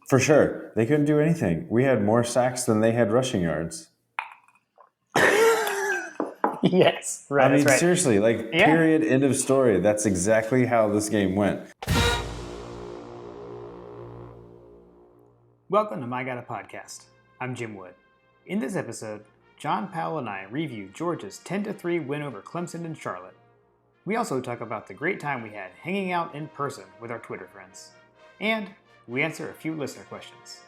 For sure. They couldn't do anything. We had more sacks than they had rushing yards. Yes, right. I mean, That's right. seriously, like, Yeah. period, end of story. That's exactly how this game went. Welcome to My Gotta Podcast. I'm Jim Wood. In this episode, John Powell and I review Georgia's 10-3 win over Clemson in Charlotte. We also talk about the great time we had hanging out in person with our Twitter friends. And we answer a few listener questions.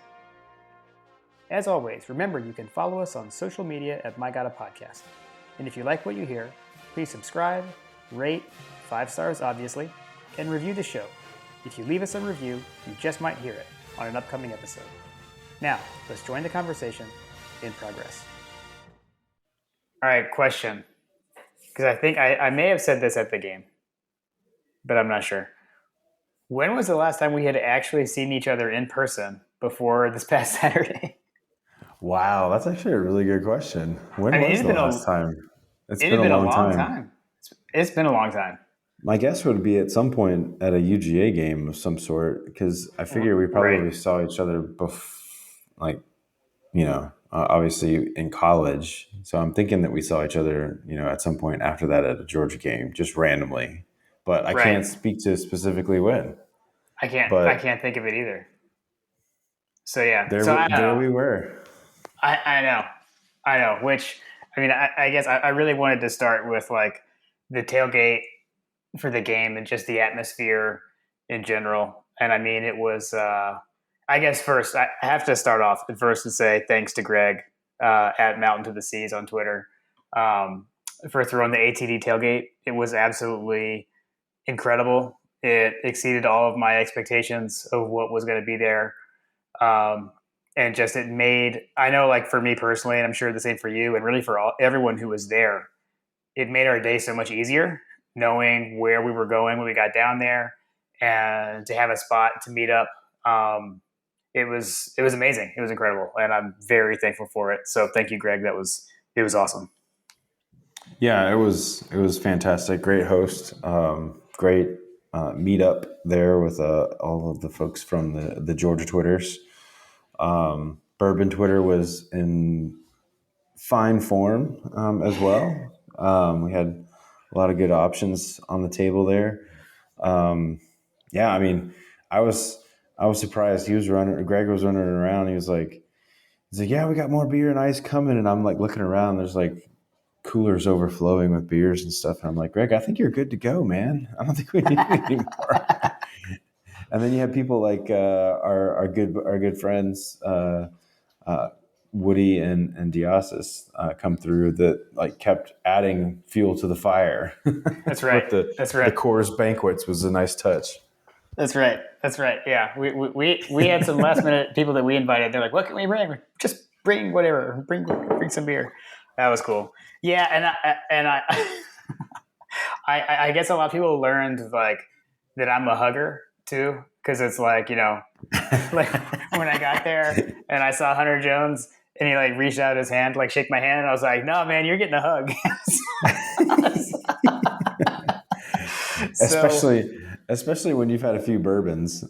As always, remember you can follow us on social media at My Gotta Podcast. And if you like what you hear, please subscribe, rate, 5 stars obviously, and review the show. If you leave us a review, you just might hear it on an upcoming episode. Now, let's join the conversation in progress. All right, question. Because I think I may have said this at the game, but I'm not sure. When was the last time we had actually seen each other in person before this past Saturday? Wow, that's actually a really good question. When was the last time? It's It been had a been a long long time. time. It's been a long time. My guess would be at some point at a UGA game of some sort, because I figure we Right. probably saw each other obviously in college. So I'm thinking that we saw each other, at some point after that at a Georgia game, just randomly. But I Right. can't speak to specifically when. I But can't think of it either. So yeah. there, So I don't there know. we were. I know. Which I mean, I guess I really wanted to start with like the tailgate for the game and just the atmosphere in general. And I mean, it was. I guess first I have to start off at first and say thanks to Greg at Mountain to the Seas on Twitter for throwing the ATD tailgate. It was absolutely incredible. It exceeded all of my expectations of what was going to be there. Um, and just it made, I know, like for me personally, and I'm sure the same for you, and really for everyone who was there, it made our day so much easier knowing where we were going when we got down there and to have a spot to meet up. It was amazing. It was incredible, and I'm very thankful for it. So thank you, Greg. It was awesome. Yeah, it was fantastic. Great host. Great meetup there with all of the folks from the Georgia Twitters. Bourbon Twitter was in fine form as well. We had a lot of good options on the table there. Yeah, I mean, I was I was surprised. Greg was running around. He's like, yeah, we got more beer and ice coming, and I'm like looking around. There's like coolers overflowing with beers and stuff, and I'm like, Greg, I think you're good to go, man. I don't think we need any more. And then you have people like our good friends. Woody and Diasis come through that like kept adding fuel to the fire. That's right. With the That's right. Coors banquets was a nice touch. That's right. That's right. Yeah, we had some last minute people that we invited. They're like, "What can we bring? Just bring whatever. Bring some beer." That was cool. Yeah, and I guess a lot of people learned like that I'm a hugger too, because it's like like when I got there and I saw Hunter Jones and he like reached out his hand, like shake my hand, and I was like, "No, man, you're getting a hug." Especially when you've had a few bourbons.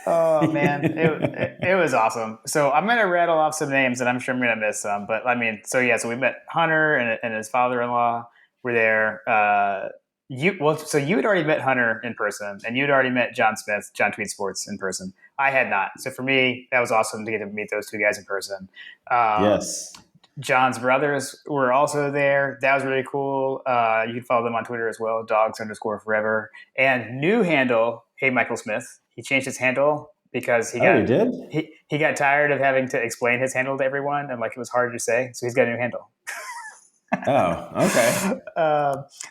Oh man, it was awesome. So I'm gonna rattle off some names, and I'm sure I'm gonna miss some. But I mean, so we met Hunter and his father-in-law were there. So you had already met Hunter in person, and you'd already met John Smith, John Tweed Sports in person. I had not. So for me, that was awesome to get to meet those two guys in person. Yes. John's brothers were also there. That was really cool. You can follow them on Twitter as well, dogs_forever. And new handle, Hey Michael Smith. He changed his handle because He did? he got tired of having to explain his handle to everyone and like it was hard to say. So he's got a new handle. Oh, okay.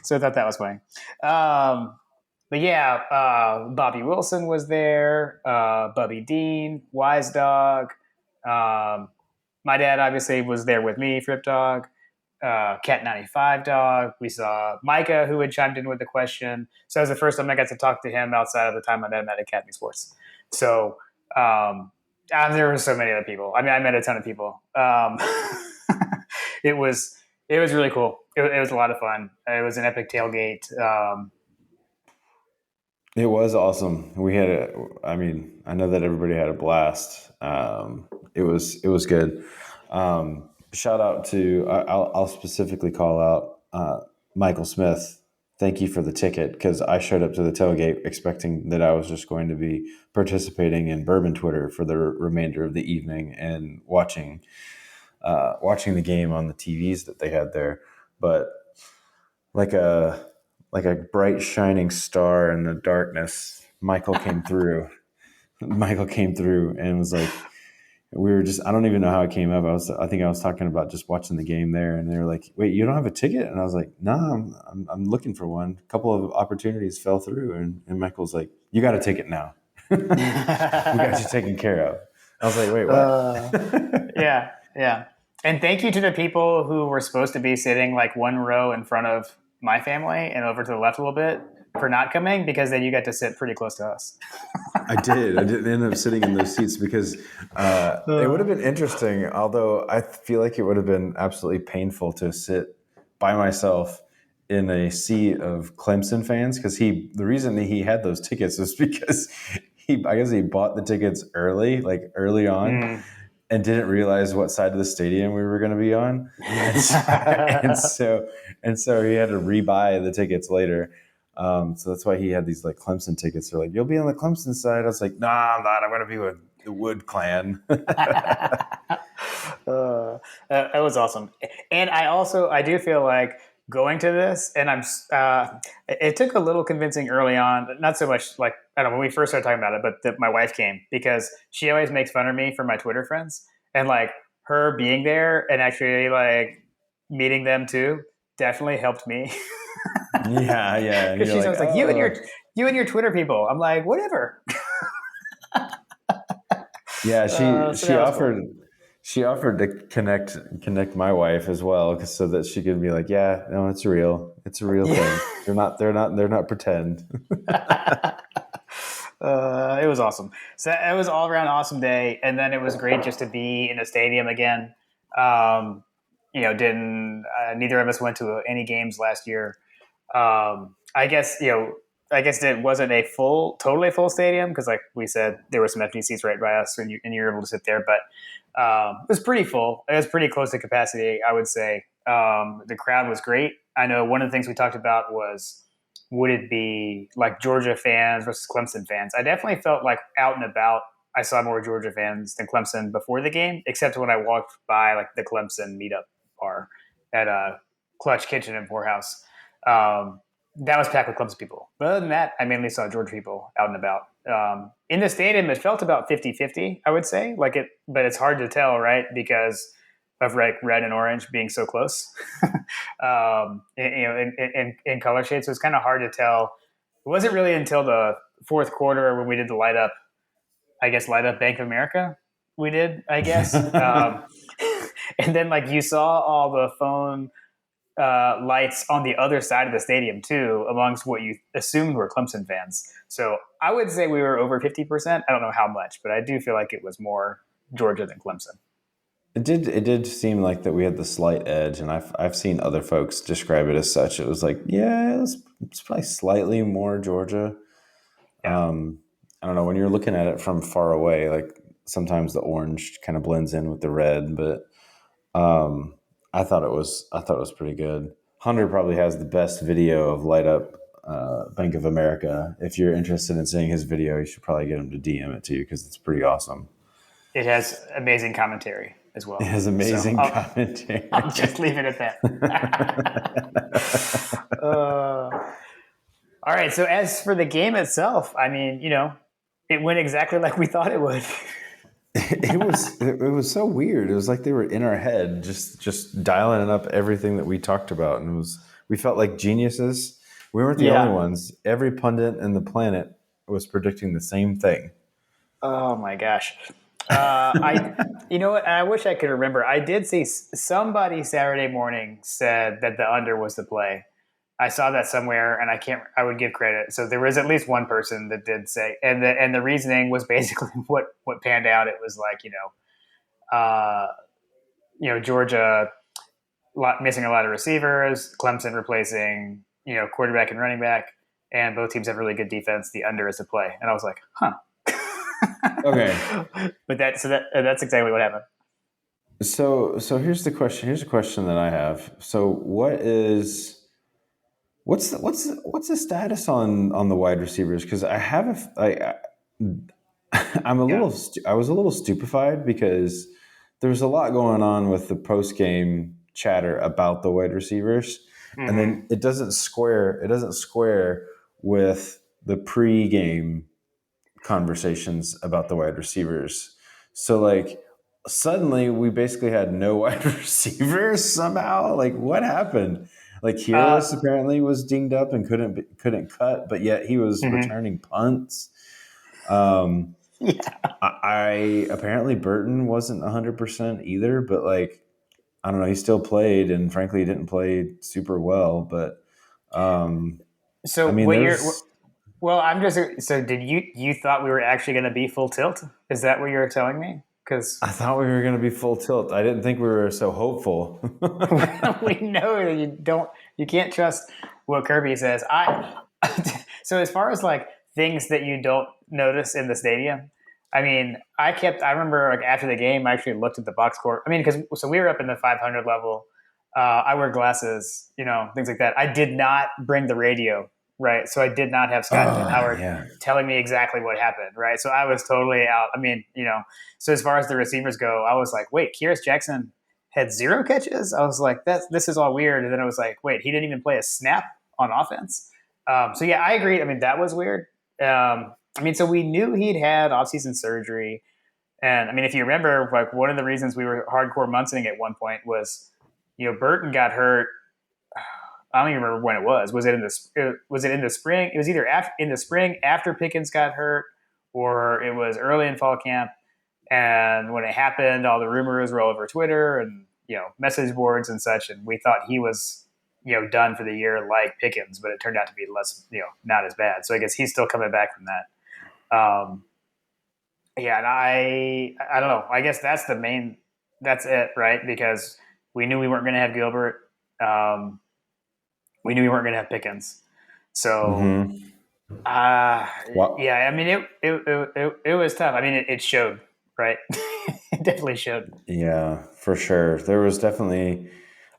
So I thought that was funny. But yeah, Bobby Wilson was there, Bubby Dean, Wise Dog. My dad obviously was there with me, Frip Dog, Cat 95 Dog. We saw Micah, who had chimed in with a question. So that was the first time I got to talk to him outside of the time I met him at Academy Sports. So there were so many other people. I mean, I met a ton of people. It was really cool. It was a lot of fun. It was an epic tailgate. It was awesome. I mean, I know that everybody had a blast. It was good. Shout out to, I'll specifically call out Michael Smith. Thank you for the ticket, because I showed up to the tailgate expecting that I was just going to be participating in Bourbon Twitter for the remainder of the evening and watching the game on the TVs that they had there. But like a like a bright shining star in the darkness, Michael came through and was like, we were just, I don't even know how it came up. I think I was talking about just watching the game there, and they were like, "Wait, you don't have a ticket?" And I was like, "No, I'm looking for one." A couple of opportunities fell through, and Michael's like, "You got a ticket now. We got you taken care of." I was like, "Wait, uh, what?" yeah, yeah. And thank you to the people who were supposed to be sitting like one row in front of my family and over to the left a little bit for not coming, because then you got to sit pretty close to us. I did. I didn't end up sitting in those seats because it would have been interesting. Although I feel like it would have been absolutely painful to sit by myself in a sea of Clemson fans. Because the reason that he had those tickets was because I guess he bought the tickets early, like early on, Mm. and didn't realize what side of the stadium we were going to be on, and so, and so and so he had to rebuy the tickets later. So that's why he had these like Clemson tickets. They're like, "You'll be on the Clemson side." I was like, "Nah, I'm not. I'm going to be with the Wood Clan." That was awesome. And I do feel like going to this, and it took a little convincing early on, not so much like, I don't know, when we first started talking about it, but my wife came because she always makes fun of me for my Twitter friends. And like her being there and actually like meeting them too definitely helped me. Yeah, yeah. And Because you're she's like, always like, "Oh, you and your Twitter people. I'm like, whatever. yeah." She So she that was cool. offered she offered to connect my wife as well, so that she could be like, "Yeah, no, it's real. It's a real Yeah. thing. They're not pretend." It was awesome. So it was all around awesome day, and then it was great just to be in the stadium again. Um, didn't neither of us went to any games last year. I guess I guess it wasn't a totally full stadium because, like we said, there were some empty seats right by us, and you were able to sit there. But it was pretty full. It was pretty close to capacity, I would say. The crowd was great. I know one of the things we talked about was, would it be like Georgia fans versus Clemson fans? I definitely felt like out and about, I saw more Georgia fans than Clemson before the game, except when I walked by like the Clemson meetup bar at Clutch Kitchen and Poorhouse. Um, that was packed with Clemson people. But other than that, I mainly saw Georgia people out and about. In the stadium, it felt about 50-50, I would say. But it's hard to tell, right? Because of like red and orange being so close, in color shades. So it's kind of hard to tell. It wasn't really until the fourth quarter when we did the light up Bank of America. We did, I guess. And then like you saw all the phone lights on the other side of the stadium too, amongst what you assumed were Clemson fans. So I would say we were over 50%. I don't know how much, but I do feel like it was more Georgia than Clemson. It did seem like that we had the slight edge, and I've seen other folks describe it as such. It was like, yeah, it's probably slightly more Georgia. Yeah. I don't know, when you're looking at it from far away, like sometimes the orange kind of blends in with the red, but um, I thought it was pretty good. Hunter probably has the best video of light up Bank of America. If you're interested in seeing his video, you should probably get him to DM it to you, because it's pretty awesome. It has amazing commentary as It well. has So amazing I'll commentary. just leave it at that. All right. So as for the game itself, I mean, it went exactly like we thought it would. It was so weird. It was like they were in our head, just dialing up everything that we talked about, and we felt like geniuses. We weren't the only Yeah. ones. Every pundit in the planet was predicting the same thing. Oh my gosh. You know what? I wish I could remember. I did see somebody Saturday morning said that the under was the play. I saw that somewhere, and I can't. I would give credit. So there was at least one person that did say, and the reasoning was basically what panned out. It was like, Georgia missing a lot of receivers, Clemson replacing quarterback and running back. and both teams have really good defense. The under is a play, and I was like, huh. Okay. But that's exactly what happened. So here's the question. Here's a question that I have. So what's the status on the wide receivers? Because I have Yeah. I was a little stupefied because there was a lot going on with the post game chatter about the wide receivers, and Mm-hmm. then it doesn't square with the pre game conversations about the wide receivers. So like suddenly we basically had no wide receivers somehow. Like what happened? Like Harris Uh, apparently was dinged up and couldn't cut, but yet he was mm-hmm. returning punts. Um, Yeah. I apparently Burton wasn't 100% either, but like I don't know, he still played, and frankly, he didn't play super well. But um, So I mean, what you're there's well, I'm just so did you thought we were actually going to be full tilt? Is that what you were telling me? Because I thought we were going to be full tilt. I didn't think we were so hopeful. we know that you can't trust what Kirby says. I so as far as like things that you don't notice in the stadium, I mean, I remember like after the game, I actually looked at the box score. I mean, because so we were up in the 500 level. I wear glasses, things like that. I did not bring the radio, right? So I did not have Scott Howard Yeah. telling me exactly what happened, right? So I was totally out. I mean, so as far as the receivers go, I was like, wait, Kyrus Jackson had 0 catches. I was like, this is all weird. And then I was like, wait, he didn't even play a snap on offense. So yeah, I agree. I mean, that was weird. I mean, so we knew he'd had offseason surgery, and I mean, if you remember, like one of the reasons we were hardcore Munsoning at one point was, Burton got hurt. I don't even remember when it was. Was it in the spring? It was either in the spring after Pickens got hurt, or it was early in fall camp. And when it happened, all the rumors were all over Twitter and message boards and such. And we thought he was done for the year like Pickens, but it turned out to be less not as bad. So I guess he's still coming back from that. Yeah, and I don't know. I guess that's it, right? Because we knew we weren't going to have Gilbert. Um, we knew we weren't going to have Pickens. So Mm-hmm. Well, yeah, I mean it was tough. I mean it showed, right? It definitely showed. yeah, for sure. There was definitely,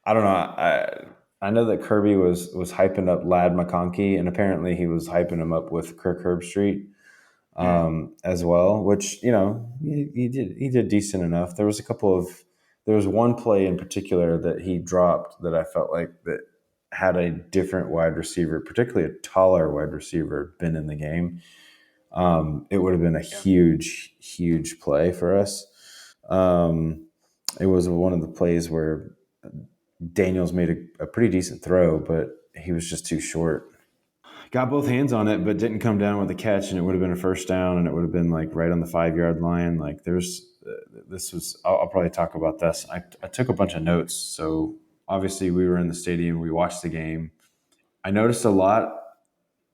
I don't know. I know that Kirby was hyping up Lad McConkey, and apparently he was hyping him up with Kirk Herbstreit Mm, as well, which he did decent enough. There was one play in particular that he dropped that I felt like that had a different wide receiver, particularly a taller wide receiver, been in the game. It would have been a yeah. huge play for us. Um, it was one of the plays where Daniels made a pretty decent throw, but he was just too short. Got both hands on it, but didn't come down with a catch, and it would have been a first down, and it would have been like right on the 5 yard line. Like this was. I'll probably talk about this. I took a bunch of notes, so obviously we were in the stadium, we watched the game. I noticed a lot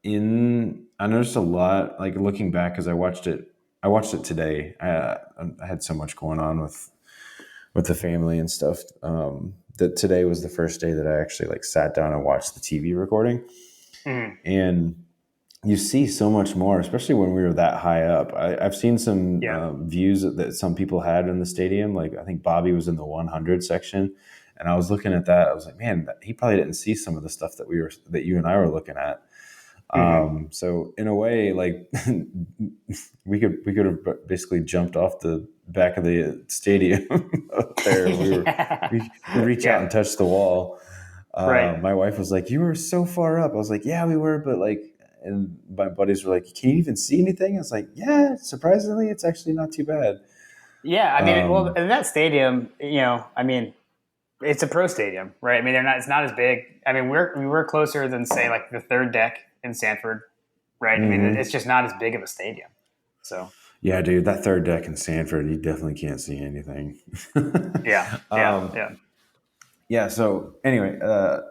I noticed a lot like looking back because I watched it today. I had so much going on with the family and stuff. That today was the first day that I actually like sat down and watched the TV recording, Mm, and you see so much more, especially when we were that high up. I've seen some yeah. views that some people had in the stadium. Like I think Bobby was in the 100 section, and I was looking at that. I was like, man, he probably didn't see some of the stuff that you and I were looking at. Mm-hmm. So in a way, like we could have basically jumped off the back of the stadium up there. Yeah. We could reach out Yeah. and touch the wall. Right. My wife was like, "You were so far up." I was like, "Yeah, we were," but like, and my buddies were like, "Can you even see anything?" I was like, "Yeah, surprisingly, it's actually not too bad." Yeah. I mean, well, Um, in that stadium, I mean, it's a pro stadium, right? I mean, they're not. It's not as big. I mean, we were closer than say like the third deck in Sanford, right? I mean, it's mhm. just not as big of a stadium. So Yeah, dude, that third deck in Sanford, you definitely can't see anything. yeah, yeah, um, yeah. Yeah. So anyway,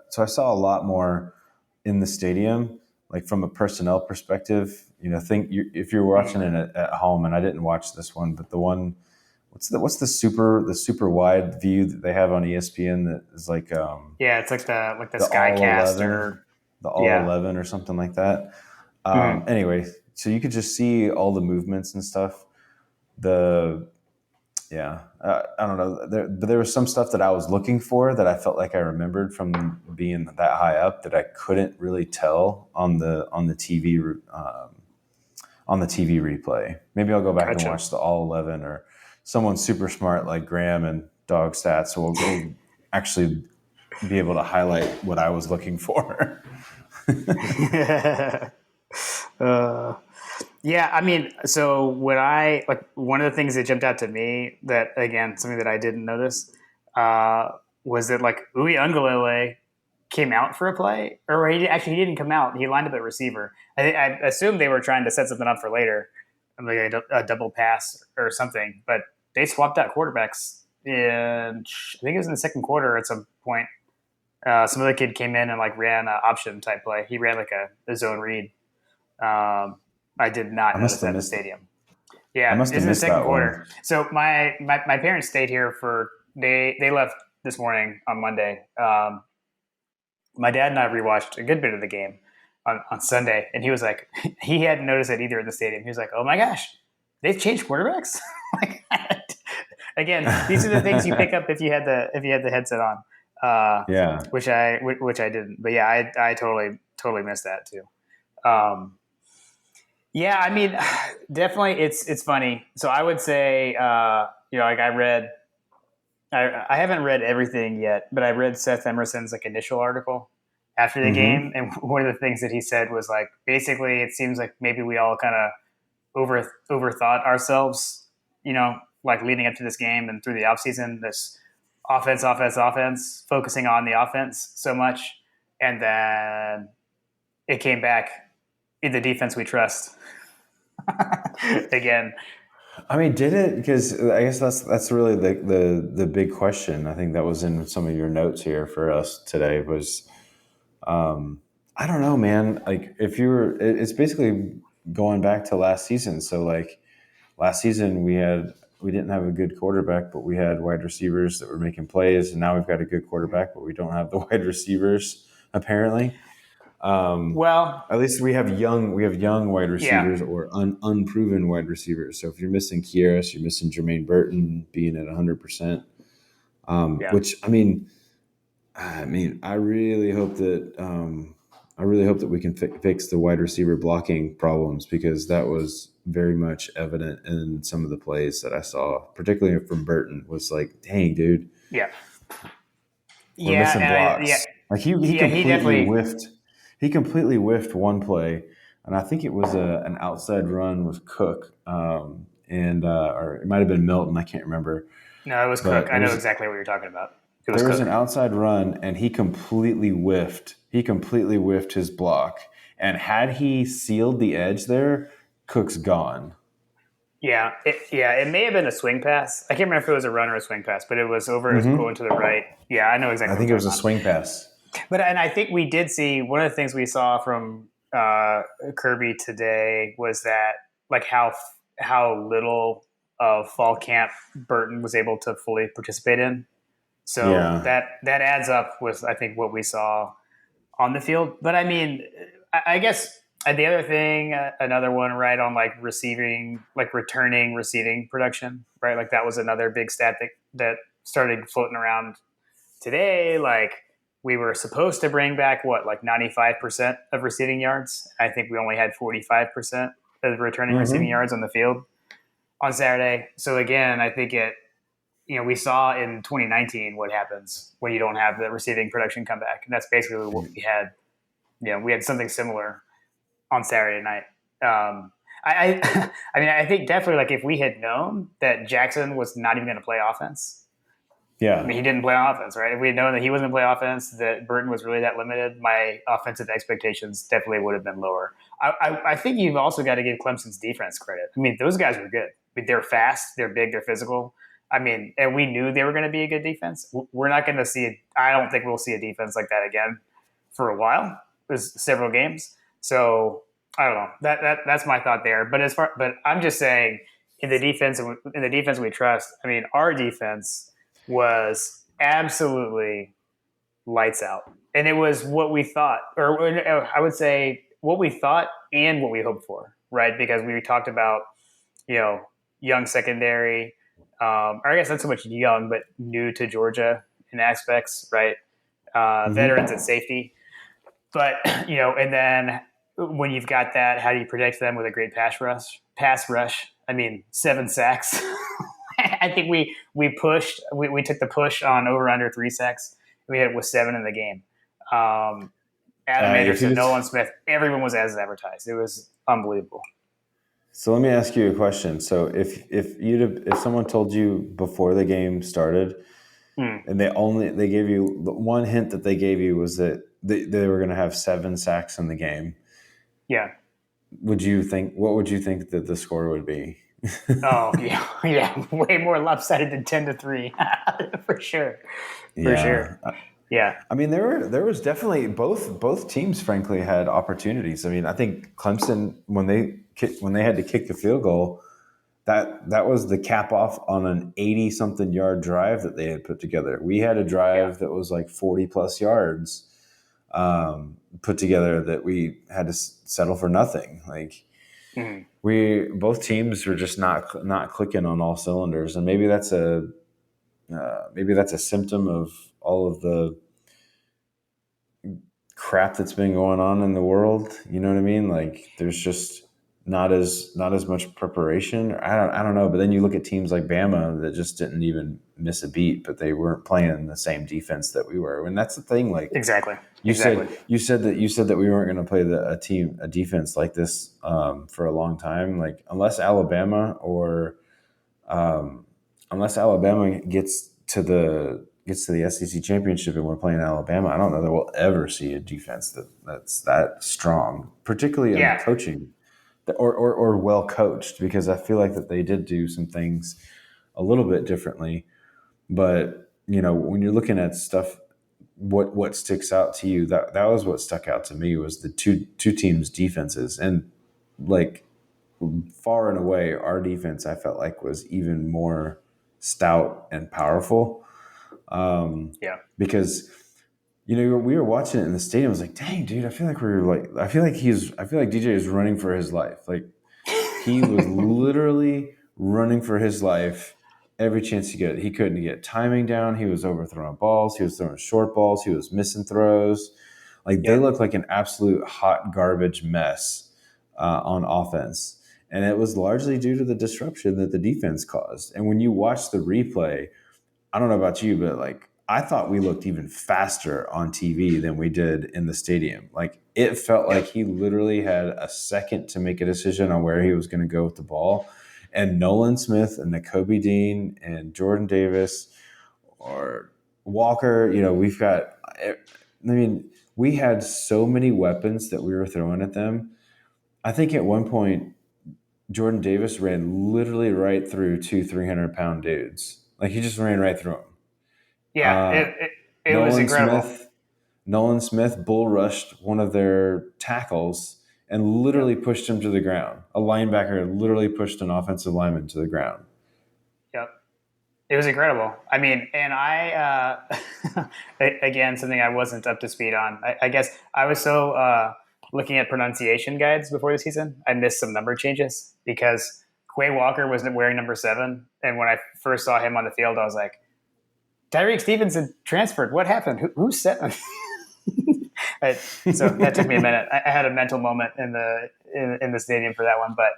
so I saw a lot more in the stadium, like from a personnel perspective. If you're Mhm. watching it at home, and I didn't watch this one, but the one, what's the super wide view that they have on ESPN that is like Yeah, it's like the the all Skycast 11, or the all Yeah. 11 or something like that. Mhm. Anyway, so you could just see all the movements and stuff. The Yeah, I don't know. But there was some stuff that I was looking for that I felt like I remembered from being that high up that I couldn't really tell on the TV on the TV replay. Maybe I'll go back and Gotcha. watch the all 11, or someone super smart like Graham and Dog Stats will actually be able to highlight what I was looking for. uh, yeah, I mean, so when I like one of the things that jumped out to me that again something that I didn't notice uh, was that like Ui Ungalele came out for a play, or he didn't come out. He lined up at receiver. I assumed they were trying to set something up for later, like a double pass or something. But they swapped out quarterbacks in I think it was in the second quarter at some point. Some other kid came in and like ran an option type play. He ran like a zone read. I did I not notice must have that in the missed. stadium. I Yeah, must it's have in the missed second that quarter. one. So my parents stayed here for they left this morning on Monday. My dad and I rewatched a good bit of the game on Sunday, and he was like, he hadn't noticed it either in the stadium. He was like, "Oh my gosh, they've changed quarterbacks." Like, again, these are the things you pick up if you had the headset on, Yeah. which I didn't. But yeah, I totally missed that too. Um, yeah, I mean, definitely, it's funny. So I would say, like I haven't read everything yet, but I read Seth Emerson's like initial article after the game, Mm-hmm. and one of the things that he said was like, basically, it seems like maybe we all kind of overthought ourselves, like leading up to this game and through the offseason, this offense, focusing on the offense so much, and then it came back in the defense we trust again. I mean, did it? Because I guess that's really the big question. I think that was in some of your notes here for us today. Was I don't know, man. Like if you were, it's basically going back to last season. So like last season we didn't have a good quarterback, but we had wide receivers that were making plays, and now we've got a good quarterback, but we don't have the wide receivers apparently. Well, At least we have young wide yeah, receivers or unproven wide receivers. So if you're missing Kieras, you're missing Jermaine Burton being at 100%. yeah. Which I mean, I really hope that we can fix the wide receiver blocking problems, because that was very much evident in some of the plays that I saw, particularly from Burton. Was like, dang, dude, Yeah, we're yeah, missing yeah, blocks. Like yeah. He definitely. he completely whiffed one play, and I think it was an outside run with Cook, and or it might have been Milton. I can't remember, No, it was Cook. but I know exactly what you're talking about. It was there was an Cook. outside run, and he completely whiffed. He completely whiffed his block, and had he sealed the edge there, Cook's gone. Yeah, it may have been a swing pass. I can't remember if it was a run or a swing pass, but it was over. It was going Hmm. to the right. Yeah, I know I exactly what think it you're was talking a about. swing pass. But and I think we did see one of the things we saw from Kirby today was that like how little of fall camp Burton was able to fully participate in. So Yeah. that adds up with I think what we saw on the field. But I mean, I guess the other thing, another one, right, on like receiving, like returning receiving production, right? Like that was another big stat that started floating around today. Like we were supposed to bring back what, like 95% of receiving yards. I think we only had 45% of returning receiving Hmm. yards on the field on Saturday. So again, I think we saw in 2019 what happens when you don't have the receiving production come back, and that's basically what we had. We had something similar on Saturday night. I mean, I think definitely like if we had known that Jackson was not even going to play offense. I Yeah. mean, he didn't play on offense, right? If we had known that he wasn't going to play offense, that Burton was really that limited, my offensive expectations definitely would have been lower. I think you've also got to give Clemson's defense credit. I mean, those guys were good. I mean, they're fast, they're big, they're physical. I mean, and we knew they were going to be a good defense. We're not going to see. I don't think we'll see a defense like that again for a while. There's several games, so I don't know. That's my thought there. But I'm just saying, in the defense we trust. I mean, our defense was absolutely lights out. And it was what we thought, or I would say what we thought and what we hoped for, right? Because we talked about, you know, young secondary, or I guess not so much young, but new to Georgia in aspects, right? Veterans at Mm-hmm. safety. But, and then when you've got that, how do you protect them with a great pass rush? Pass rush. I mean, 7 sacks. I think we pushed. We took the push on over under 3 sacks. We hit it with 7 in the game. Adam If you Anderson, could, Nolan Smith, everyone was as advertised. It was unbelievable. so let me ask you a question. So if someone told you before the game started, Hmm. and they gave you the one hint that they gave you was that they were going to have 7 sacks in the game, Yeah. what would you think that the score would be? Oh yeah, yeah. Way more lopsided than 10-3, for sure, for sure. Yeah. Yeah, I mean, there was definitely both teams. Frankly, had opportunities. I mean, I think Clemson when they had to kick the field goal, that was the cap off on an 80 something yard drive that they had put together. We had a yeah. drive that was like 40 plus yards put together that we had to settle for nothing. Like Mhm. we both teams were just not clicking on all cylinders, and maybe that's a symptom of all of the crap that's been going on in the world. You know what I mean? Like there's just not as much preparation. I don't know. But then you look at teams like Bama that just didn't even miss a beat, but they weren't playing the same defense that we were. And that's the thing. Like Exactly, you exactly. said, you said that we weren't going to play a defense like this for a long time. Like um, unless Alabama gets to the SEC championship and we're playing Alabama, I don't know that we'll ever see a defense that's that strong, particularly under Yeah, coaching or well coached, because I feel like that they did do some things a little bit differently. But when you're looking at stuff, what sticks out to you, that was what stuck out to me was the two teams defenses, and like far and away our defense I felt like was even more stout and powerful, yeah, because we were watching it in the stadium. I was like, dang, dude, I feel like DJ is running for his life. Like he was literally running for his life every chance he got. He couldn't get timing down. He was overthrowing balls. He was throwing short balls. He was missing throws. Like they yep, looked like an absolute hot garbage mess on offense. And it was largely due to the disruption that the defense caused. And when you watch the replay, I don't know about you, but like I thought we looked even faster on TV than we did in the stadium. Like it felt like yep, he literally had a second to make a decision on where he was going to go with the ball. And Nolan Smith and Nakobe Dean and Jordan Davis or Walker, we had so many weapons that we were throwing at them. I think at one point, Jordan Davis ran literally right through two 300-pound dudes. Like he just ran right through them. yeah. Uh, It was Nolan incredible. Smith, Nolan Smith bull rushed one of their tackles and Yep, literally pushed him to the ground. A linebacker literally pushed an offensive lineman to the ground. yep. It was incredible. I mean, and again, something I wasn't up to speed on. I guess I was so looking at pronunciation guides before the season, I missed some number changes because Quay Walker was wearing number 7. And when I first saw him on the field, I was like, Tyreek Stevenson transferred. What happened? Who's 7? So that took me a minute. I had a mental moment in the stadium for that one. But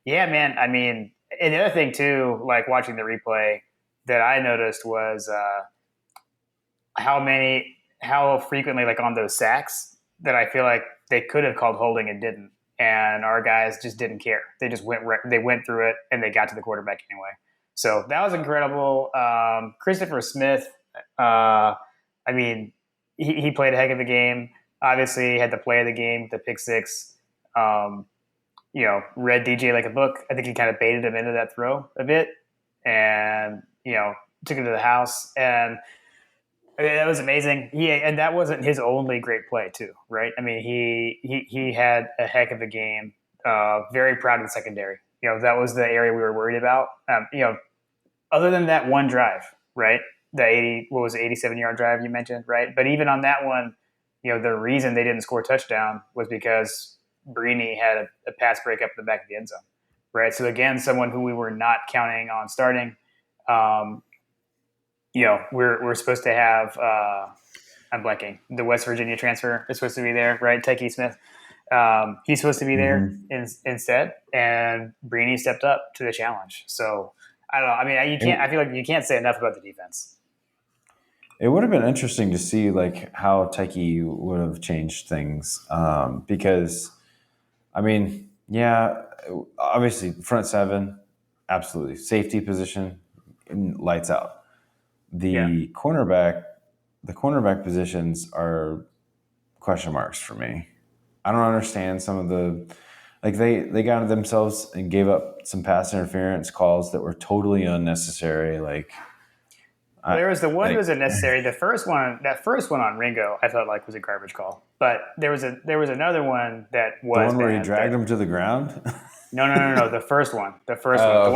yeah, man. I mean, and the other thing too, like watching the replay that I noticed was how frequently, like on those sacks, that I feel like they could have called holding and didn't, and our guys just didn't care. They just they went through it and they got to the quarterback anyway. So that was incredible. Christopher Smith, I mean, he played a heck of a game. Obviously, had the play of the game, the pick six. Um, read DJ like a book. I think he kind of baited him into that throw a bit, and took him to the house. And I mean, that was amazing. And that wasn't his only great play, too, right? I mean, he had a heck of a game. Very proud of the secondary. That was the area we were worried about. Other than that one drive, right? The 87-yard drive you mentioned, right? But even on that one, the reason they didn't score a touchdown was because Brini had a pass break up the back of the end zone, right? So again, someone who we were not counting on starting. Um, we're supposed to have. I'm blanking. The West Virginia transfer is supposed to be there, right? Tyke Smith. He's supposed to be there Mm-hmm. instead, and Brini stepped up to the challenge. So I don't know. I mean, you can't. I feel like you can't say enough about the defense. It would have been interesting to see like how Tyke would have changed things because, I mean, yeah, obviously front seven, absolutely safety position, lights out. Yeah. The cornerback positions are question marks for me. I don't understand some of the like they got themselves and gave up some pass interference calls that were totally unnecessary. Like Well, I there was the one that like was unnecessary. That first one on Ringo, I felt like was a garbage call. But there was another one that the was one where he bad. dragged him to the ground. No. The first one, Oh,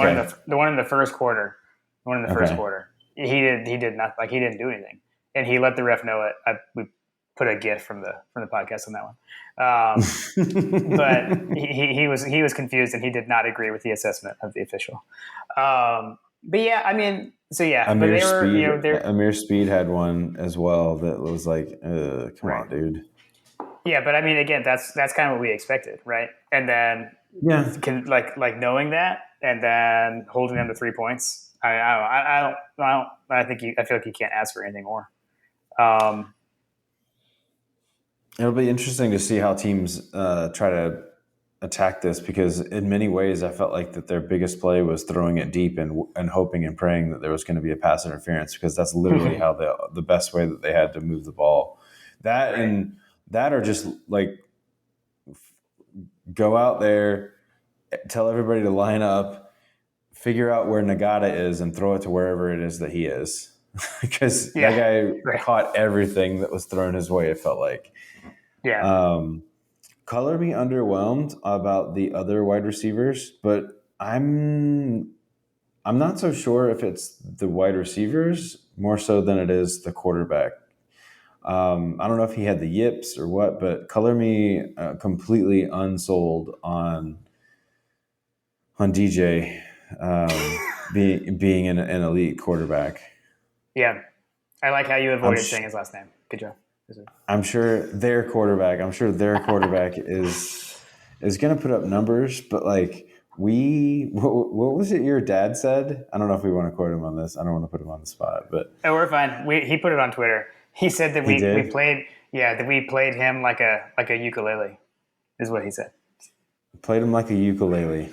okay. the one in the first quarter, the one in the first Okay. quarter. He did not like he didn't do anything, and he let the ref know it. We put a gif from the podcast on that one. But he was confused and he did not agree with the assessment of the official. But yeah, I mean, so yeah, but they were they're Amir Speed had one as well that was like, come right. on, dude. Yeah, but I mean, again, that's kind of what we expected, right? And then Yeah. like knowing that and then holding them to 3 points. I think I feel like you can't ask for anything more. Um, It'll be interesting to see how teams try to attack this because in many ways I felt like that their biggest play was throwing it deep and hoping and praying that there was going to be a pass interference because that's literally how the best way that they had to move the ball. That right. and that or just like go out there, tell everybody to line up, figure out where Nagata is and throw it to wherever it is that he is. Because that Yeah. guy Right. caught everything that was thrown his way, it felt like. Yeah. Color me underwhelmed about the other wide receivers, but I'm not so sure if it's the wide receivers more so than it is the quarterback. I don't know if he had the yips or what, but color me completely unsold on DJ being an elite quarterback. Yeah. I like how you I'm avoided sh- saying his last name. Good job. I'm sure their quarterback. I'm sure their quarterback is going to put up numbers, but like what was it your dad said? I don't know if we want to quote him on this. I don't want to put him on the spot, but Oh, we're fine. He put it on Twitter. He said that he we did played that we played him like a ukulele is what he said. played him like a ukulele.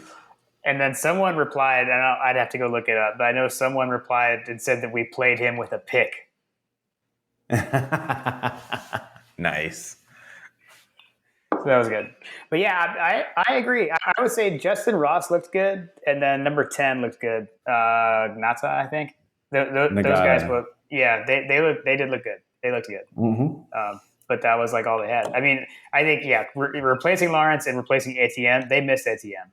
And then someone replied, and I'd have to go look it up, but I know someone replied and said that we played him with a pick. Nice. So that was good. But yeah, I agree. I would say Justin Ross looked good, and then number 10 looked good. Nata, I think. Those guys Nagata. both. Yeah, they did look good. They looked good. Mm-hmm. But that was like all they had. I mean, I think replacing Lawrence and replacing ATM, they missed ATM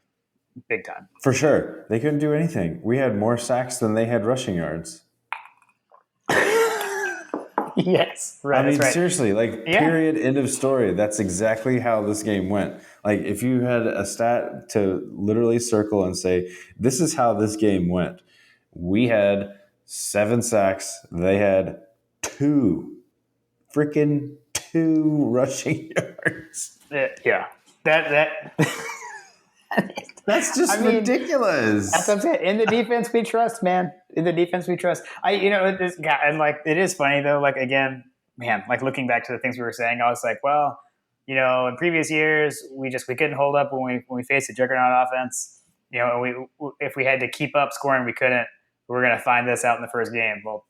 big time. For sure, they couldn't do anything. We had more sacks than they had rushing yards. Yes, right. I That's mean, right. seriously, like, Yeah, period, end of story. That's exactly how this game went. Like, if you had a stat to literally circle and say, this is how this game went, we had 7 sacks. They had 2, freaking 2 rushing yards. yeah. That. That's just I mean, that's what ridiculous. I'm saying. In the defense, we trust, man. In the defense, we trust. This guy, and like, it is funny though. Like, again, man, like looking back to the things we were saying, I was like, well, in previous years, we couldn't hold up when we faced a juggernaut offense. If we had to keep up scoring, we couldn't. We're gonna find this out in the first game. Well,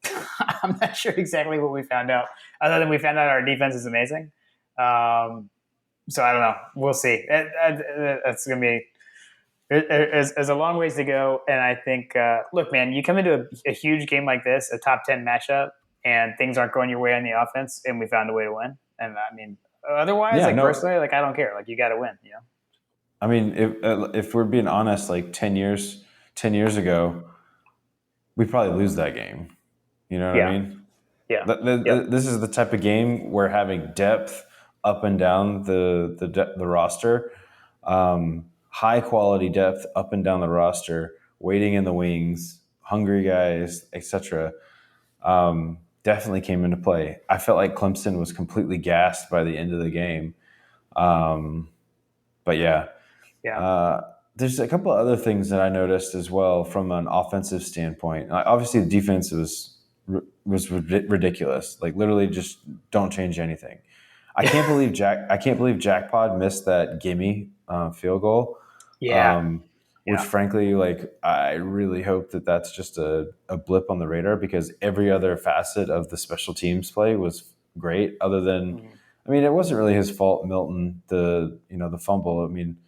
I'm not sure exactly what we found out, other than we found out our defense is amazing. So I don't know. We'll see. That's gonna be. There's a long ways to go, and I think, look, man, you come into a huge game like this, a top 10 matchup, and things aren't going your way on the offense, and we found a way to win. And I mean, otherwise, Yeah, like no, personally, like I don't care. Like you got to win. I mean, if we're being honest, like 10 years ago, we'd probably lose that game. You know what I Yeah, mean? Yeah. Yep. This is the type of game where having depth up and down the roster, high quality depth up and down the roster, waiting in the wings, hungry guys, etc. Definitely came into play. I felt like Clemson was completely gassed by the end of the game. But yeah, Yeah. uh, there's a couple of other things that I noticed as well from an offensive standpoint. Obviously, the defense was ridiculous. Like literally, just don't change anything. I can't believe Jackpot missed that gimme field goal. Yeah. Um, which Yeah. frankly, like I really hope that that's just a blip on the radar because every other facet of the special teams play was great. Other than, Mhm. I mean, it wasn't really his fault. Milton, the fumble. I mean,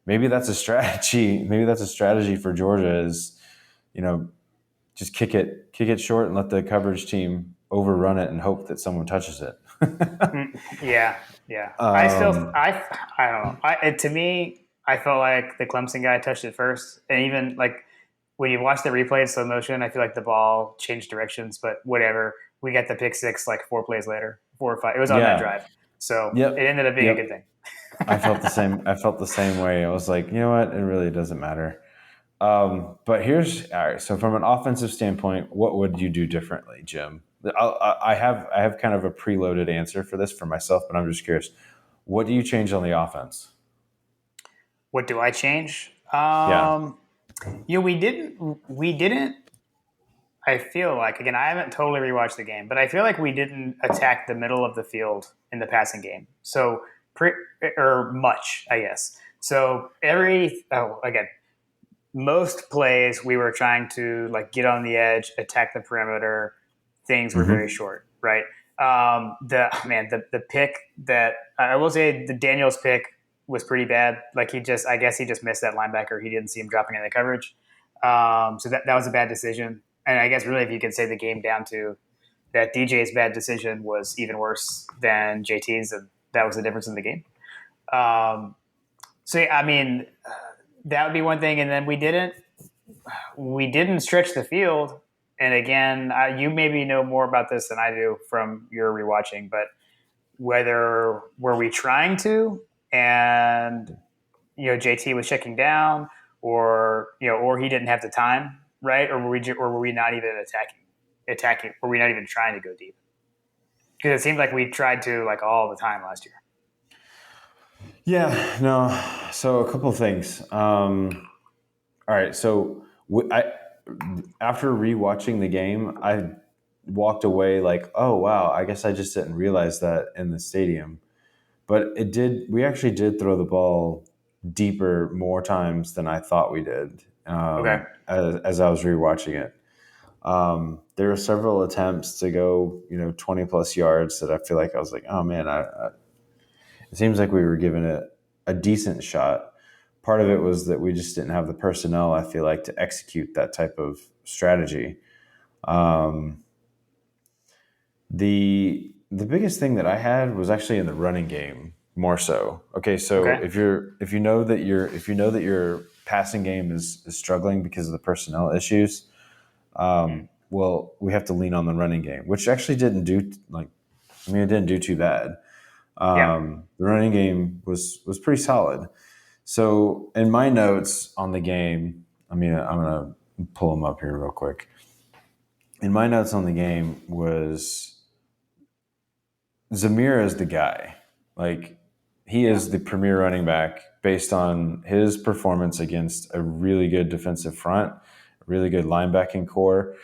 maybe that's a strategy. Maybe that's a strategy for Georgia is, you know, just kick it short and let the coverage team overrun it and hope that someone touches it. Yeah. Yeah. um, I don't know. To me, I felt like the Clemson guy touched it first, and even like when you watch the replay in slow motion, I feel like the ball changed directions, but whatever. We got the pick six like 4 plays later, 4 or 5. It was on that yeah. drive, so it Yep. ended up being a good Yep. thing. I felt the same. I felt the same way. I was like, you know what? It really doesn't matter. But here's all right. So from an offensive standpoint, what would you do differently, Jim? I have kind of a preloaded answer for this for myself, but I'm just curious. What do you change on the offense? What do I change? Yeah. We didn't. I feel like again, I haven't totally rewatched the game, but I feel like we didn't attack the middle of the field in the passing game. So, or much, I guess. So again, most plays we were trying to like get on the edge, attack the perimeter. Things were very Hmm. short, right? The pick that I will say the Daniels pick was pretty bad. Like I guess he just missed that linebacker. He didn't see him dropping in the coverage. So that was a bad decision. And I guess really, if you could say the game down to that, DJ's bad decision was even worse than JT's, and that was the difference in the game. Um, so yeah, I mean, that would be one thing. And then we didn't stretch the field. And again, you maybe know more about this than I do from your rewatching, but whether were we trying to, and JT was checking down, or he didn't have the time, right? Or were we not even attacking? Were we not even trying to go deep? Because it seemed like we tried to like all the time last year. Yeah. No. So a couple of things. All right. So after rewatching the game, I walked away like, oh wow, I guess I just didn't realize that in the stadium. But it did. We actually did throw the ball deeper more times than I thought we did. Okay. As I was rewatching it, there were several attempts to go, 20 plus yards that I feel like I was like, oh man, it seems like we were given it a decent shot. Part of it was that we just didn't have the personnel, I feel like, to execute that type of strategy. Um, the biggest thing that I had was actually in the running game more so. Okay, so Okay. if you know that your passing game is struggling because of the personnel issues, Mm. well, we have to lean on the running game, which actually didn't do like, I mean, it didn't do too bad. Yeah. The running game was pretty solid. So in my notes on the game, I mean, I'm gonna pull them up here real quick. In my notes on the game was Zamir is the guy. Like he Yeah. is the premier running back based on his performance against a really good defensive front, a really good linebacking core.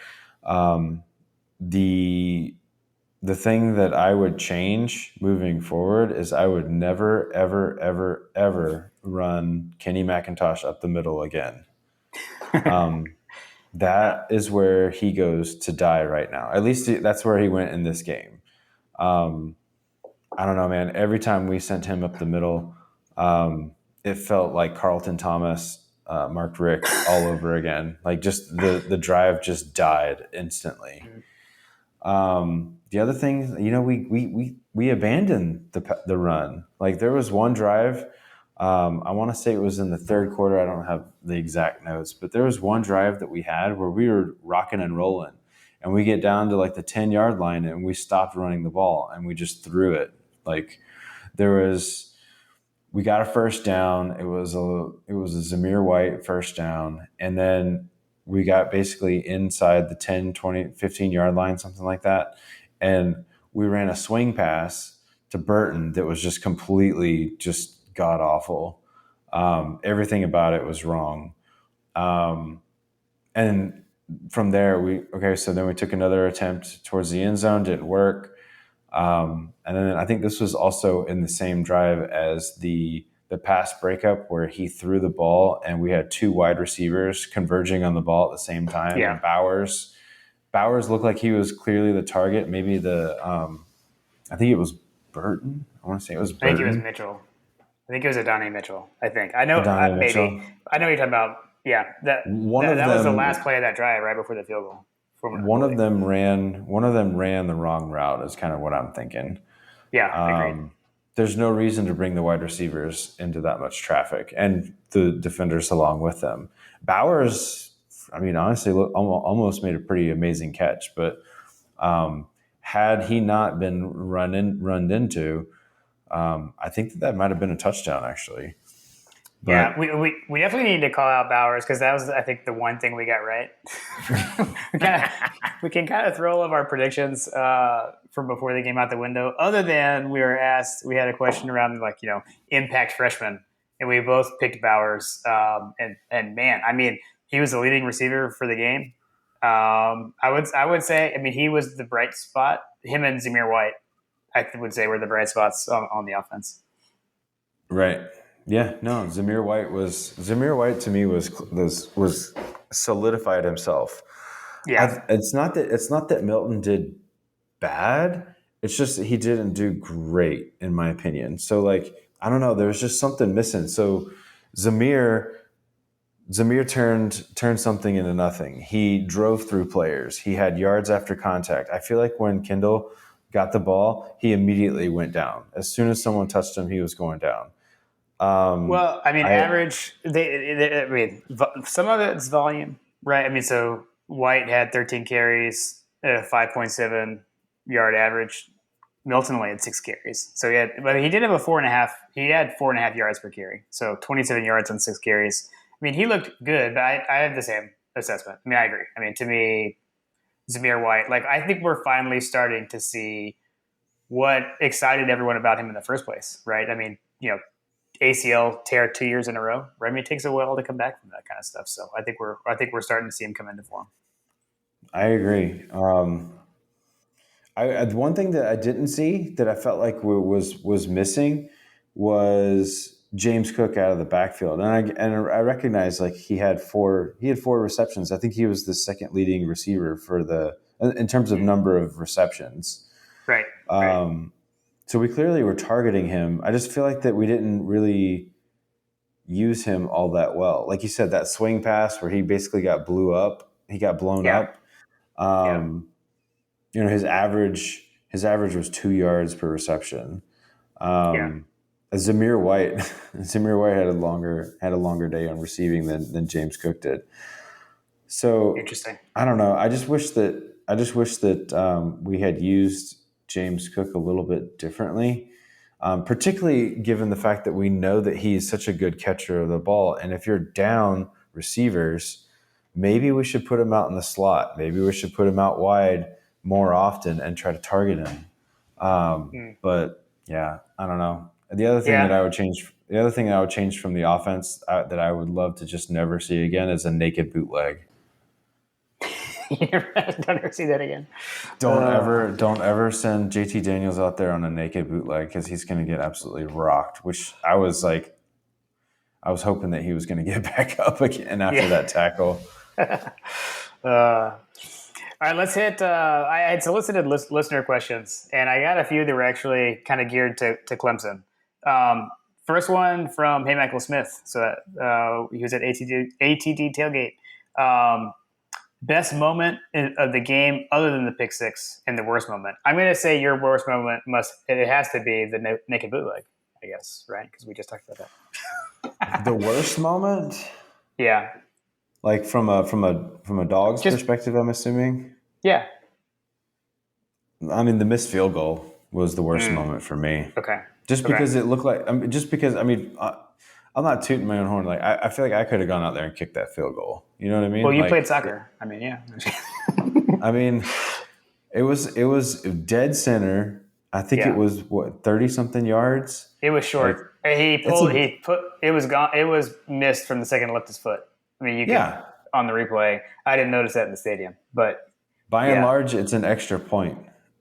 Um, the the thing that I would change moving forward is I would never, ever, ever, ever run Kenny McIntosh up the middle again. Um, Yeah. that is where he goes to die right now. At least that's where he went in this game. Um, I don't know, man. Every time we sent him up the middle, it felt like Carlton Thomas, Mark Richt all over again. Like just the drive just died instantly. Mm. The other thing, we abandoned the run. Like there was one drive. I want to say it was in the third quarter. I don't have the exact notes, but there was one drive that we had where we were rocking and rolling, and we get down to like the 10-yard line and we stopped running the ball and we just threw it. Like we got a first down. It was a Zamir White first down. And then we got basically inside the 10, 20, 15-yard line, something like that. And we ran a swing pass to Burton that was just completely just god awful. Everything about it was wrong. And from there, so then we took another attempt towards the end zone, didn't work. And then I think this was also in the same drive as the pass breakup where he threw the ball and we had two wide receivers converging on the ball at the same time. Yeah. And Bowers looked like he was clearly the target. Maybe I think it was Burton. I want to say it was Burton. I think it was Mitchell. I think it was Adonai Mitchell. I think I know. Adonai Maybe Mitchell. I know what you're talking about. Yeah, that was the last play of that drive, right before the field goal. One of them ran the wrong route. Is kind of what I'm thinking. Yeah, agreed. There's no reason to bring the wide receivers into that much traffic and the defenders along with them. Bowers, I mean, honestly, almost made a pretty amazing catch, but had he not been run into, I think that might have been a touchdown, actually. But, yeah, we definitely need to call out Bowers because that was, I think, the one thing we got right. we can kind of throw all of our predictions from before they came out the window. Other than we had a question around impact freshmen, and we both picked Bowers. And man, I mean, he was the leading receiver for the game. I would say, I mean, he was the bright spot. Him and Zamir White, I would say, were the bright spots on the offense. Right. Yeah, no. Zamir White to me was solidified himself. Yeah, it's not that Milton did bad. It's just that he didn't do great, in my opinion. So like, I don't know. There was just something missing. So Zamir turned something into nothing. He drove through players. He had yards after contact. I feel like when Kendall got the ball, he immediately went down. As soon as someone touched him, he was going down. Well, I mean, average. I mean, some of it's volume, right? I mean, so White had 13 carries, 5.7 yard average. Milton only had 6 carries, so but he did have a 4.5. He had 4.5 yards per carry, so 27 yards on 6 carries. I mean, he looked good, but I have the same assessment. I mean, I agree. I mean, to me, Zamir White, like, I think we're finally starting to see what excited everyone about him in the first place, right? I mean, ACL tear 2 years in a row. Right? I mean, it takes a while to come back from that kind of stuff. So I think we're starting to see him come into form. I agree. One thing that I didn't see that I felt like was missing was James Cook out of the backfield, and I recognize like he had four receptions. I think he was the second leading receiver in terms of number of receptions. Right. So we clearly were targeting him. I just feel like that we didn't really use him all that well. Like you said, that swing pass where he basically got blown up. His average was 2 yards per reception. Zamir White had a longer day on receiving than James Cook did. So interesting. I don't know. I just wish that we had used James Cook a little bit differently, particularly given the fact that we know that he's such a good catcher of the ball. And if you're down receivers, maybe we should put him out in the slot. Maybe we should put him out wide more often and try to target him. But yeah, I don't know. The other thing that I would change from the offense that I would love to just never see again is a naked bootleg. Don't ever see that again. Don't ever send JT Daniels out there on a naked bootleg because he's going to get absolutely rocked. Which I was hoping that he was going to get back up again after that tackle. All right, let's hit. I had solicited listener questions, and I got a few that were actually kind of geared to Clemson. First one from Hey Michael Smith. So he was at ATD Tailgate. Best moment of the game other than the pick six, and the worst moment. I'm going to say your worst moment has to be the naked bootleg, I guess, right? Because we just talked about that. The worst moment? Yeah. Like from a dog's perspective, I'm assuming. Yeah. I mean, the missed field goal was the worst moment for me. Okay. Just Okay. because it looked like, I'm not tooting my own horn. Like, I feel like I could have gone out there and kicked that field goal. You know what I Well, mean? you played Like, soccer. I mean, yeah. I mean, it was dead center. I think it Yeah. was what 30 something yards. It was Like, short. He it's pulled. a He put. It was gone. It was missed from the second he left his foot. I mean, you could yeah. on the replay. I didn't notice that in the stadium, but By and yeah. large, it's an extra point.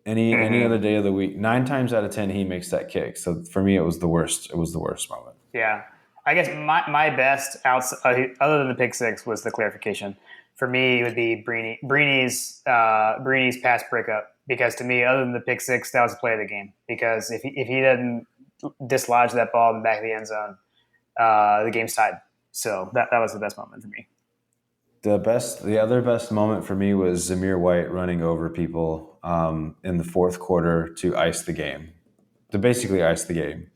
Any other day of the week, 9 times out of 10, he makes that kick. So for me, it was the worst. It was the worst moment. Yeah. I guess my best other than the pick six was the clarification. For me, it would be Breeny's pass breakup because to me, other than the pick six, that was the play of the game. Because if he doesn't dislodge that ball in the back of the end zone, the game's tied. So that was the best moment for me. The other best moment for me was Zamir White running over people in the fourth quarter to ice the game, to basically ice the game.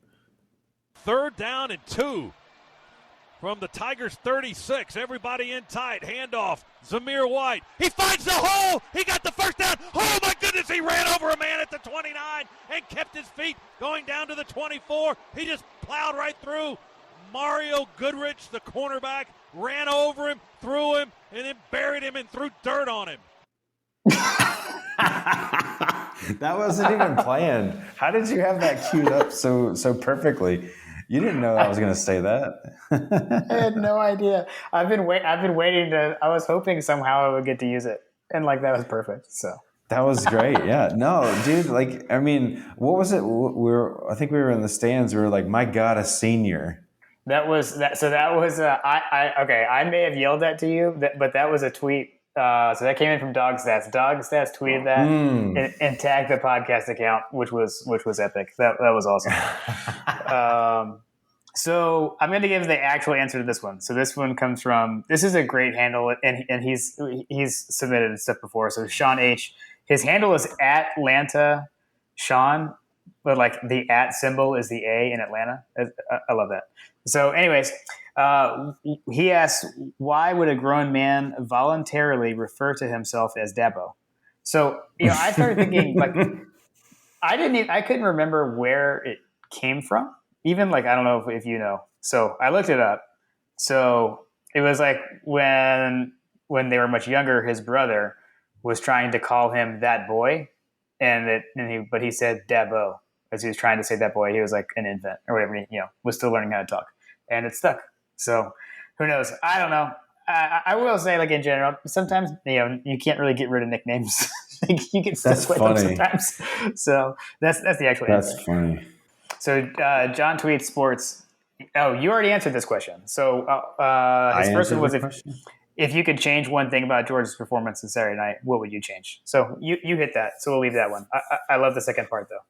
3rd down and 2 from the Tigers 36. Everybody in tight. Handoff. Zamir White. He finds the hole. He got the first down. Oh, my goodness. He ran over a man at the 29 and kept his feet going down to the 24. He just plowed right through. Mario Goodrich, the cornerback, ran over him, threw him, and then buried him and threw dirt on him. That wasn't even planned. How did you have that queued up so perfectly? You didn't know I was going to say that. I had no idea. I've been waiting to. I was hoping somehow I would get to use it, and like that was perfect. So That was great. Yeah. No, dude. Like, I mean, what was it? I think we were in the stands. We were like, "My God, a senior." that was that. So that was. Okay. I may have yelled that to you, but that was a tweet. So that came in from Dog Stats. Dog Stats tweeted that and tagged the podcast account, which was epic. That was awesome. So I'm going to give the actual answer to this one. So this one comes from. This is a great handle, and he's submitted stuff before. So Sean H. His handle is @Atlanta Sean, but like the @ symbol is the A in Atlanta. I love that. So, anyways, he asks, why would a grown man voluntarily refer to himself as Dabo? So, I started thinking like I couldn't remember where it came from. Even like I don't know if you know. So I looked it up. So it was like when they were much younger, his brother was trying to call him that boy, but he said Dabo as he was trying to say that boy. He was like an infant or whatever. He, was still learning how to talk, and it stuck. So who knows? I don't know. I will say, like in general, sometimes you can't really get rid of nicknames. You get stuck with them sometimes. So that's the actual answer. That's funny. So John tweets sports. Oh, you already answered this question. So his first one was if you could change one thing about George's performance on Saturday night, what would you change? So you hit that. So we'll leave that one. I love the second part though.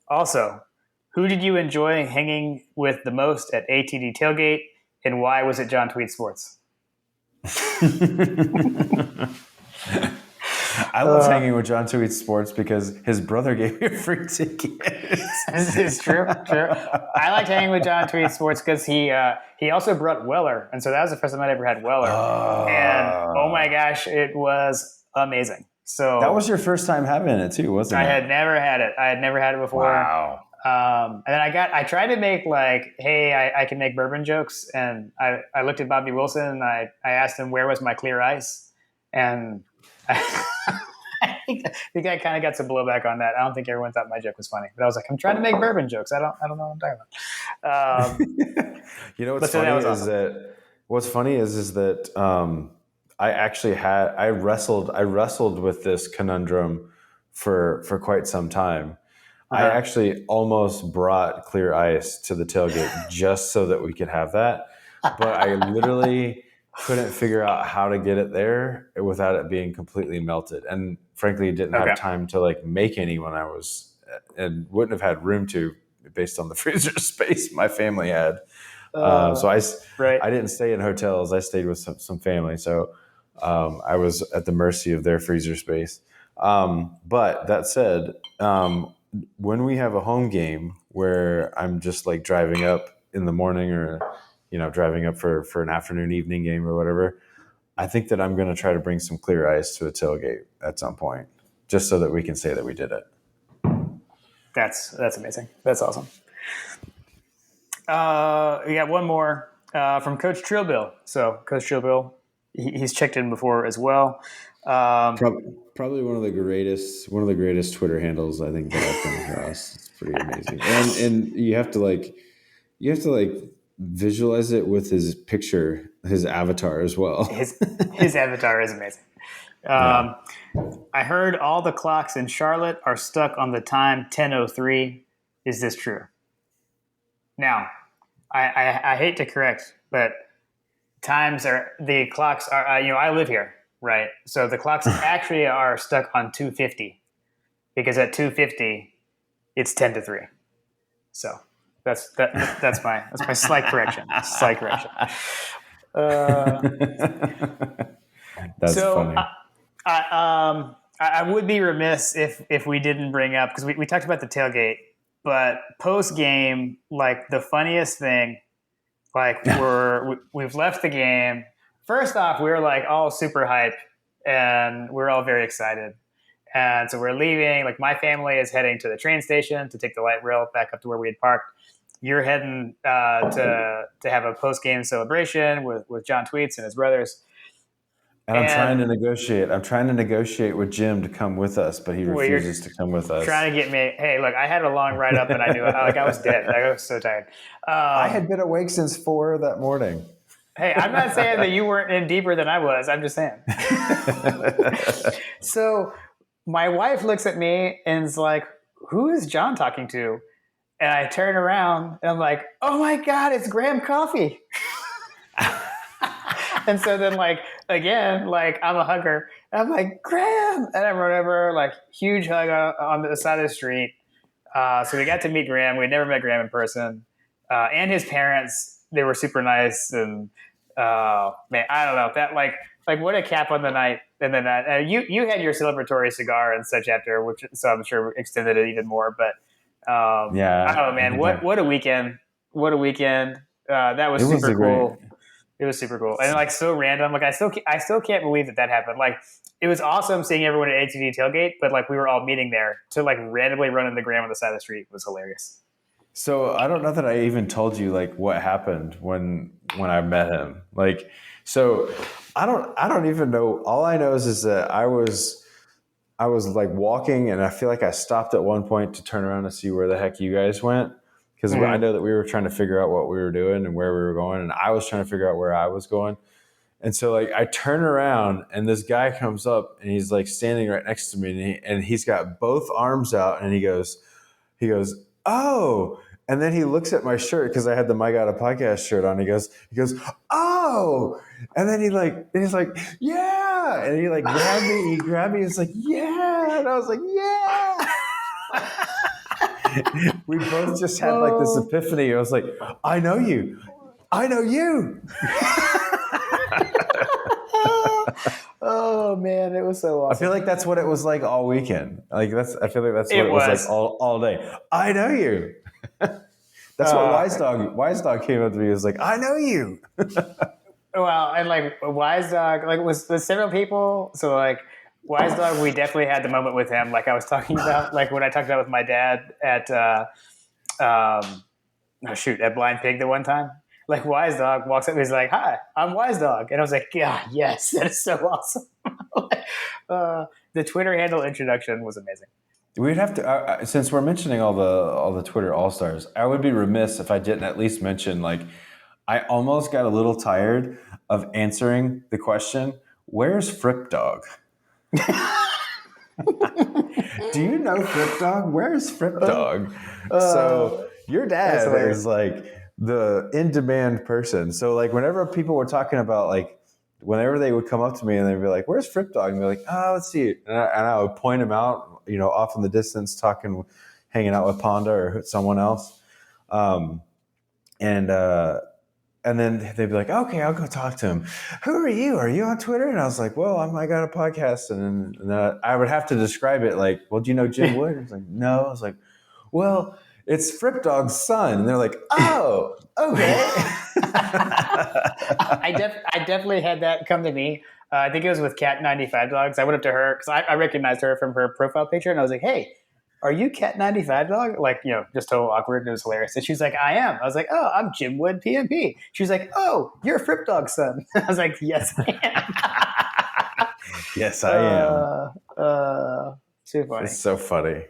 Also, who did you enjoy hanging with the most at ATD Tailgate, and why was it John tweets sports? I love hanging with John Tweets Sports because his brother gave me a free ticket. This is true. I liked hanging with John Tweets Sports because he also brought Weller, and so that was the first time I'd ever had Weller. And oh my gosh, it was amazing. So that was your first time having it too, wasn't it? I had never had it. I had never had it before. Wow. And then I tried to make like, hey, I can make bourbon jokes, and I looked at Bobby Wilson and I asked him where was my clear ice, and I think I kind of got some blowback on that. I don't think everyone thought my joke was funny, but I was like, I'm trying to make bourbon jokes. I don't know what I'm talking about. What's funny is that I wrestled with this conundrum for quite some time. I actually almost brought clear ice to the tailgate just so that we could have that, but I literally couldn't figure out how to get it there without it being completely melted, and frankly didn't have time to like make any when I was, and wouldn't have had room to based on the freezer space my family had. So I didn't stay in hotels. I stayed with some family, so I was at the mercy of their freezer space. But that said, when we have a home game where I'm just like driving up in the morning or driving up for an afternoon, evening game or whatever, I think that I'm going to try to bring some clear ice to a tailgate at some point, just so that we can say that we did it. That's amazing. That's awesome. We got one more from Coach Trillbill. So Coach Trillbill, he's checked in before as well. Probably one of the greatest Twitter handles I think that I've come across. It's pretty amazing, and you have to visualize it with his picture, his avatar as well. His avatar is amazing. Yeah. I heard all the clocks in Charlotte are stuck on the time 10:03. Is this true? Now, I hate to correct, but the clocks are, I live here, right? So the clocks actually are stuck on 2:50 because at 2:50, it's 10:03. So that's my slight correction. Slight correction. That's funny. I would be remiss if we didn't bring up, because we talked about the tailgate, but post game, like the funniest thing, like we've left the game. First off, we were like all super hype, and we're all very excited, and so we're leaving. Like my family is heading to the train station to take the light rail back up to where we had parked. You're heading to have a post game celebration with John Tweets and his brothers. And I'm trying to negotiate with Jim to come with us, but he refuses to come with us. Trying to get me. Hey, look, I had a long ride up, and I knew I was dead. I was so tired. I had been awake since 4 that morning. Hey, I'm not saying that you weren't in deeper than I was. I'm just saying. So my wife looks at me and is like, "Who is John talking to?" And I turn around and I'm like, "Oh my God, it's Graham Coffee." And so then, like, again, like, I'm a hugger. And I'm like, "Graham!" And I run over, like, huge hug on the side of the street. So we got to meet Graham. We'd never met Graham in person. And his parents, they were super nice. And, man, I don't know. That, like what a cap on the night. And then you had your celebratory cigar and such after, so I'm sure extended it even more. But, yeah, I don't know, man. What a weekend. What a weekend. That was super cool. It was super cool and like so random. Like I still can't believe that happened. Like it was awesome seeing everyone at ATD Tailgate, but like we were all meeting there to like randomly run into Graham on the side of the street. It was hilarious. So I don't know that I even told you like what happened when I met him. Like, so I don't even know. All I know is that I was like walking, and I feel like I stopped at one point to turn around to see where the heck you guys went. Because I know that we were trying to figure out what we were doing and where we were going, and I was trying to figure out where I was going. And so, like, I turn around, and this guy comes up, and he's like standing right next to me, and he's got both arms out, and he goes, "Oh!" And then he looks at my shirt because I had the My God a Podcast shirt on. He goes, "Oh!" And then he's like, "Yeah!" And he like grabbed me. He's like, "Yeah!" And I was like, "Yeah!" We both just had like this epiphany. I was like, "I know you. I know you." Oh man, it was so awesome. I feel like that's what it was like all weekend. I feel like that's what it was like all day. I know you. That's what Wise Dog came up to me. He was like, "I know you." Well, and like Wise Dog, like was several people. So like Wise Dog, we definitely had the moment with him. Like I was talking about, like when I talked about with my dad at at Blind Pig the one time. Like Wise Dog walks up and he's like, "Hi, I'm Wise Dog," and I was like, "God, yes, that is so awesome." The Twitter handle introduction was amazing. We'd have to, since we're mentioning all the Twitter all-stars, I would be remiss if I didn't at least mention, like, I almost got a little tired of answering the question, "Where's Fripp Dog?" Do you know Fripp Dog? Where's Fripp Dog? So your dad is like the in-demand person. So like whenever people were talking about like, whenever they would come up to me and they'd be like, "Where's Fripp Dog?" And be like, "Oh, let's see." And I would point him out, off in the distance, hanging out with Ponda or someone else. And then they'd be like, "Okay, I'll go talk to him." "Who are you? Are you on Twitter?" And I was like, "Well, I got a podcast." And then I would have to describe it like, "Well, do you know Jim Wood?" I was like, "No." I was like, "Well, it's Fripp Dog's son. And they're like, oh, okay. I definitely had that come to me. I think it was with Cat 95 Dogs. I went up to her because I recognized her from her profile picture, and I was like, "Hey, are you Cat 95 Dog?" Like, just total awkward. It was hilarious. And she's like, "I am." I was like, "Oh, I'm Jim Wood, PMP." She was like, "Oh, you're Fripp Dog's son." I was like, "Yes, I am." Yes, I am. Too funny. It's so funny.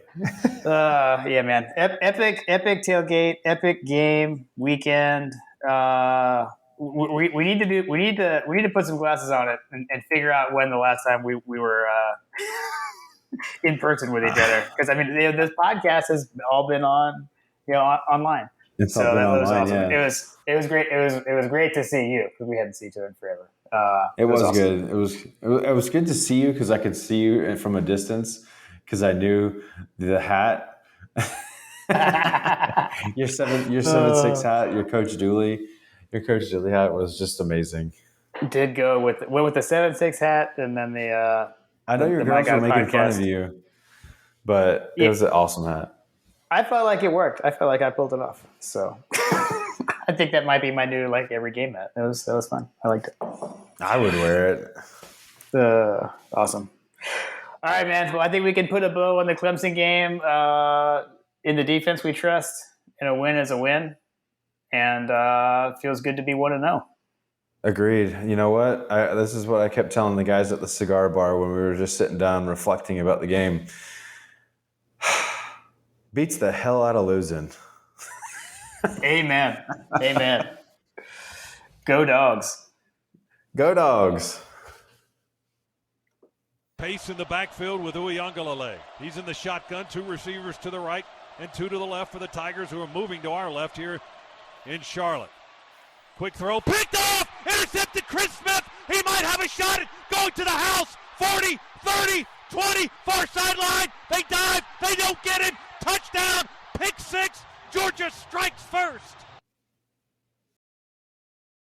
Yeah, man. Epic tailgate, epic game weekend. We need to put some glasses on it and figure out when the last time we were in person with each other. Because I mean, this podcast has all been on online. It's so all been that was online, awesome. yeah. It was great. It was great to see you because we hadn't seen each other in forever. It was awesome. good. It was good to see you because I could see you from a distance because I knew the hat. your 7'6" hat, your Coach Dooley hat was just amazing. Did go with the 7'6" hat and then the. I know your girls were making fun of you, but it was an awesome hat. I felt like it worked. I felt like I pulled it off. So I think that might be my new every game hat. That was fun. I liked it. I would wear it. Awesome. All right, man. Well, I think we can put a bow on the Clemson game. In the defense, we trust, and a win is a win, and it feels good to be 1-0. Agreed. You know what? This is what I kept telling the guys at the cigar bar when we were just sitting down reflecting about the game. Beats the hell out of losing. Amen. Amen. Go Dogs. Go Dogs. Pace in the backfield with Uiagalelei. He's in the shotgun. 2 receivers to the right and 2 to the left for the Tigers, who are moving to our left here in Charlotte. Quick throw. Picked off. Intercepted Chris Smith. He might have a shot at going to the house. 40, 30, 20. Far sideline. They dive. They don't get it. Touchdown. Pick 6. Georgia strikes first.